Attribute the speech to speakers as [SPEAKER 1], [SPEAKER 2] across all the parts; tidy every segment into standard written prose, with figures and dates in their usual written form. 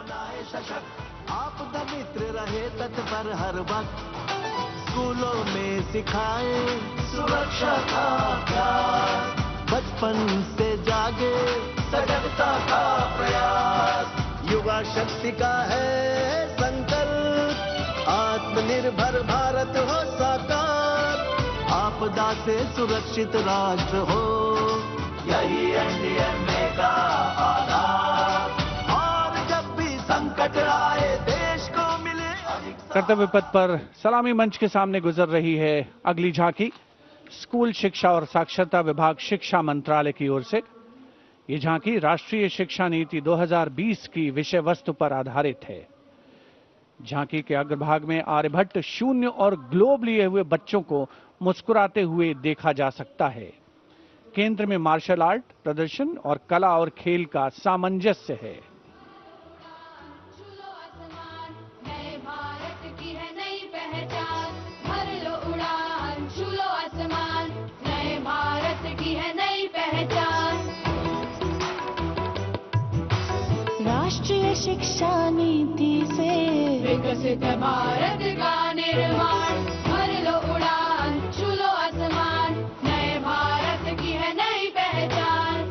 [SPEAKER 1] बनाए सशक्त, आपदा मित्र रहे तत्पर हर वक्त, स्कूलों में सिखाए सुरक्षा का अभ्यास, बचपन से जागे सजगता का प्रयास, युवा शक्ति का है संकल्प, आत्मनिर्भर भारत हो साकार, आपदा से सुरक्षित राष्ट्र हो, यही एनडीएमए का आधार, और जब भी संकट आए देश को मिले
[SPEAKER 2] कर्तव्य पथ पर सलामी मंच के सामने गुजर रही है अगली झांकी। स्कूल शिक्षा और साक्षरता विभाग शिक्षा मंत्रालय की ओर से ये झांकी राष्ट्रीय शिक्षा नीति 2020 की विषय वस्तु पर आधारित है। झांकी के अग्रभाग में आर्यभट्ट, शून्य और ग्लोब लिए हुए बच्चों को मुस्कुराते हुए देखा जा सकता है। केंद्र में मार्शल आर्ट प्रदर्शन और कला और खेल का सामंजस्य है।
[SPEAKER 3] राष्ट्रीय शिक्षा नीति से विकसित भारत का निर्माण, भर लो उड़ान, छू लो आसमान, नए भारत की है नई पहचान।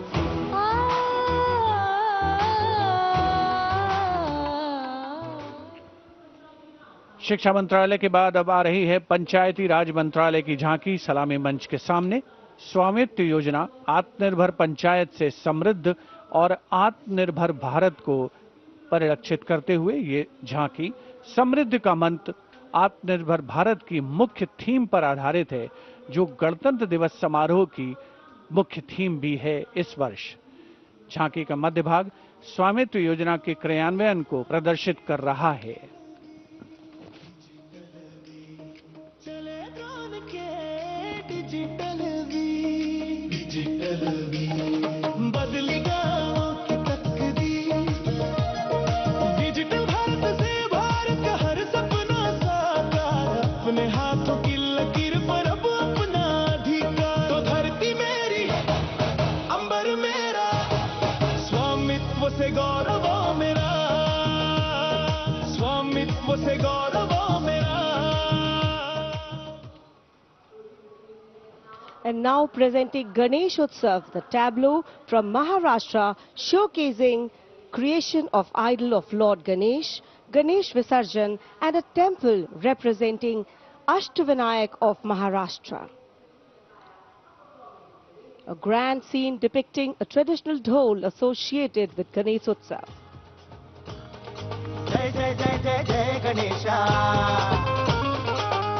[SPEAKER 2] शिक्षा मंत्रालय के बाद अब आ रही है पंचायती राज मंत्रालय की झांकी सलामी मंच के सामने। स्वामित्व योजना आत्मनिर्भर पंचायत से समृद्ध और आत्मनिर्भर भारत को परिलक्षित करते हुए ये झांकी समृद्धि का मंत्र आत्मनिर्भर भारत की मुख्य थीम पर आधारित है, जो गणतंत्र दिवस समारोह की मुख्य थीम भी है इस वर्ष। झांकी का मध्य भाग स्वामित्व योजना के क्रियान्वयन को प्रदर्शित कर रहा है।
[SPEAKER 1] बदली गाँवों की तकदीर, डिजिटल भारत से भारत का हर सपना साकार, अपने हाथों की लकीर पर अब अपना अधिकार, तो धरती मेरी अंबर मेरा, स्वामित्व से गौरव मेरा, स्वामित्व से गौरव मेरा।
[SPEAKER 4] And now presenting Ganesh Utsav, the tableau from Maharashtra showcasing creation of idol of Lord Ganesh, Ganesh Visarjan and a temple representing Ashtavinayak of Maharashtra. A grand scene depicting a traditional dhol associated with Ganesh Utsav.
[SPEAKER 1] जय जय जय जय जय गणेशा,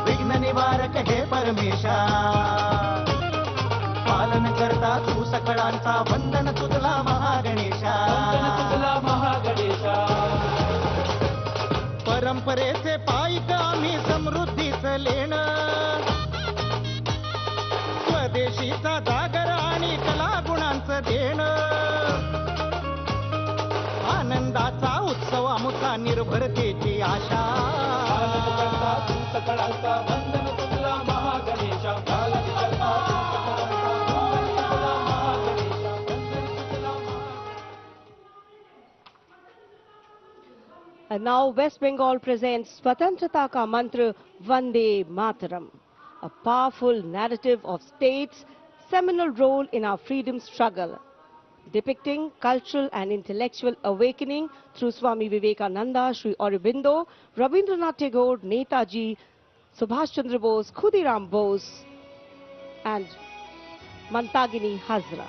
[SPEAKER 1] विघ्न निवारक हे परमेशा, पालन करता तू सकळांचा, वंदन तुझला महागणेशा, तुझला महागणेशा। परंपरेचे पायी आम्ही समृद्धीचं लेणं, स्वदेशीचा जागर आणि कला गुणांचं देणं, आनंदाचा उत्सव आमचा निर्भरतेची आशा, तू सकळांचा, वंदन तुझला महागणेशा, पालन करता
[SPEAKER 4] And now West Bengal presents Swatantrata Ka Mantra Vande Mataram, a powerful narrative of state's seminal role in our freedom struggle, depicting cultural and intellectual awakening through Swami Vivekananda, Sri Aurobindo, Rabindranath Tagore, Netaji, Subhash Chandra Bose, Khudiram Bose and Mantagini Hazra.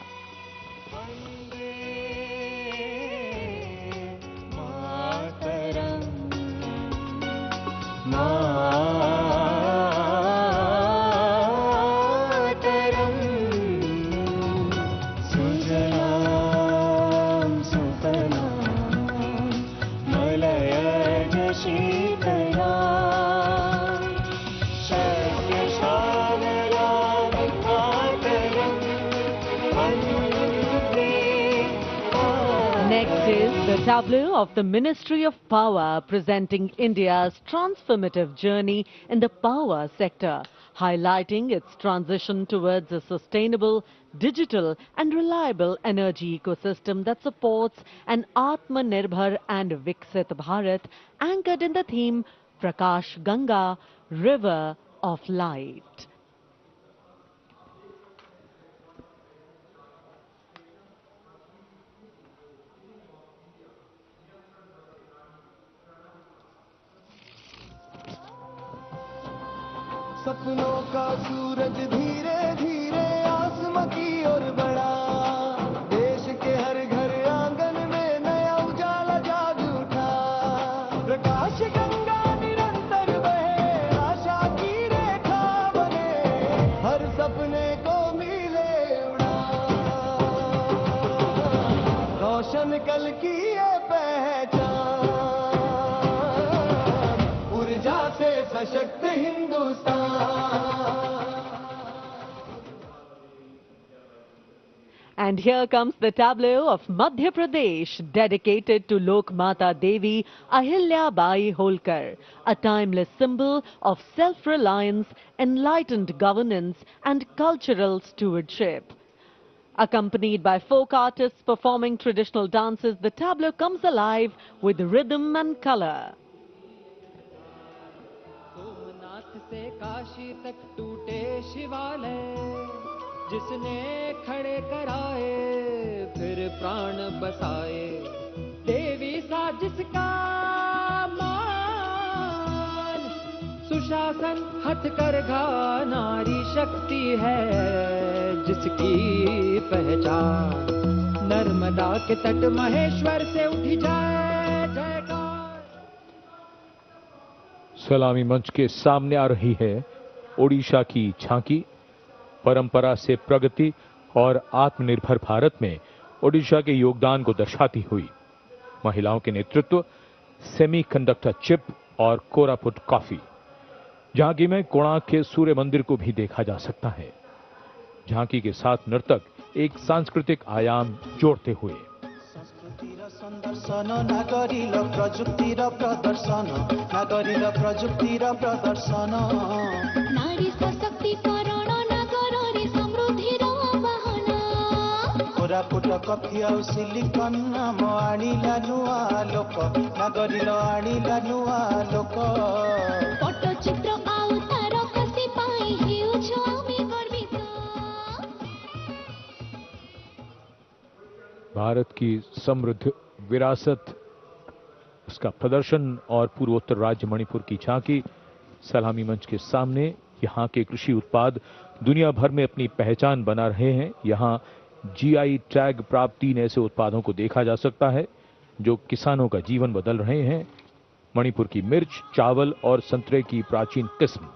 [SPEAKER 5] Next is the tableau of the Ministry of Power presenting India's transformative journey in the power sector. highlighting its transition towards a sustainable, digital and reliable energy ecosystem that supports an Atmanirbhar and Viksit Bharat anchored in the theme Prakash Ganga, River of Light.
[SPEAKER 1] सपनों का सूरज धीरे धीरे आसमां की ओर बढ़ा, देश के हर घर आंगन में नया उजाला जाग उठा। प्रकाश गंगा निरंतर बहे, आशा की रेखा बने, हर सपने को मिले उड़ान। रोशन कल की ये पहचान, ऊर्जा से सशक्त Hindustan.
[SPEAKER 5] And here comes the tableau of Madhya Pradesh, dedicated to Lok Mata Devi Ahilya Bai Holkar, a timeless symbol of self-reliance, enlightened governance and cultural stewardship. Accompanied by folk artists performing traditional dances, the tableau comes alive with rhythm and color.
[SPEAKER 6] Somnath से काशी तक टूटे शिवालय, जिसने खड़े कराए फिर प्राण बसाए। देवी सा जिसका मान, सुशासन हथकरघा नारी शक्ति है जिसकी पहचान। नर्मदा के तट महेश्वर से उठी जाए जयकार।
[SPEAKER 7] सलामी मंच के सामने आ रही है ओडिशा की झांकी। परंपरा से प्रगति और आत्मनिर्भर भारत में ओडिशा के योगदान को दर्शाती हुई महिलाओं के नेतृत्व, सेमीकंडक्टर चिप और कोरापुट कॉफी। झांकी में कोणार्क के सूर्य मंदिर को भी देखा जा सकता है। झांकी के साथ नर्तक एक सांस्कृतिक आयाम जोड़ते हुए
[SPEAKER 1] संदर्शन नागरिक प्रजुक्तिर प्रदर्शन, नागरिक प्रजुक्तिर प्रदर्शन।
[SPEAKER 3] नारी सशक्तिकरण नागररी समृद्धिर वाहन।
[SPEAKER 1] कोरापुट कॉफी आउ सिलिकन नाम आनिला नुआ लोक, नागरिक आनिला नुआ लोक।
[SPEAKER 3] पट्टचित्र आउ तारकसी पाई हेउछु आमे गर्वित।
[SPEAKER 7] भारत की समृद्ध विरासत, उसका प्रदर्शन और पूर्वोत्तर राज्य मणिपुर की झांकी। सलामी मंच के सामने यहाँ के कृषि उत्पाद दुनिया भर में अपनी पहचान बना रहे हैं। यहाँ जीआई टैग प्राप्त 3 ऐसे उत्पादों को देखा जा सकता है जो किसानों का जीवन बदल रहे हैं। मणिपुर की मिर्च, चावल और संतरे की प्राचीन किस्म